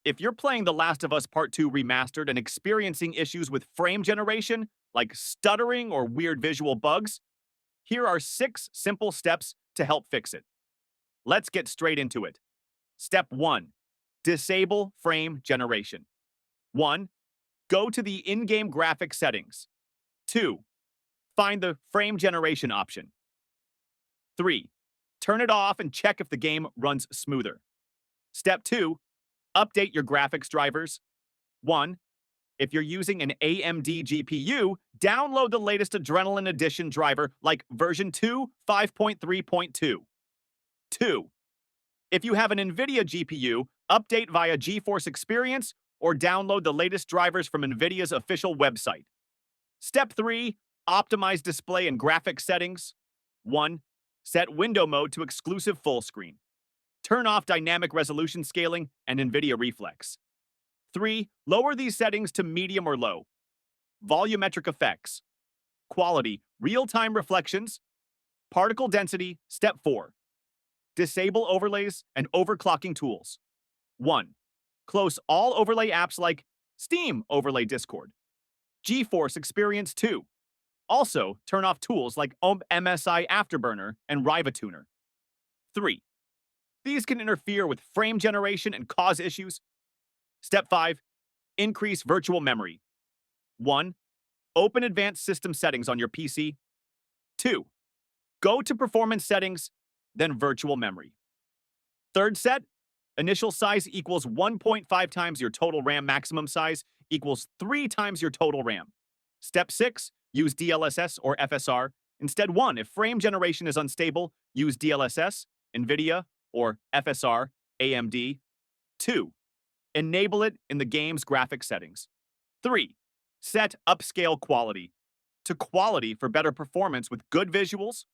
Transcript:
If you're playing The Last of Us Part 2 Remastered and experiencing issues with frame generation, like stuttering or weird visual bugs, here are 6 simple steps to help fix it. Let's get straight into it. Step 1. Disable frame generation. 1. Go to the in-game graphic settings. 2. Find the frame generation option. 3. Turn it off and check if the game runs smoother. Step 2. Update your graphics drivers. 1. If you're using an AMD GPU, download the latest Adrenaline Edition driver like version 2 5.3.2. 2. If you have an Nvidia GPU, update via GeForce Experience or download the latest drivers from Nvidia's official website. Step 3. Optimize display and graphics settings. 1. Set window mode to exclusive full screen. Turn off dynamic resolution scaling and NVIDIA Reflex. 3. Lower these settings to medium or low. Volumetric effects. Quality, real-time reflections. Particle density, step 4. Disable overlays and overclocking tools. 1. Close all overlay apps like Steam Overlay Discord. GeForce Experience 2. Also, turn off tools like MSI Afterburner and Riva Tuner. 3. These can interfere with frame generation and cause issues. Step 5. Increase virtual memory. 1. Open advanced system settings on your PC. 2. Go to performance settings, then virtual memory. Third set. Initial size equals 1.5 times your total RAM maximum size equals 3 times your total RAM. Step 6. Use DLSS or FSR. Instead 1. If frame generation is unstable, use DLSS, Nvidia, or FSR, AMD. 2. Enable it in the game's graphics settings. 3. Set upscale quality to quality for better performance with good visuals,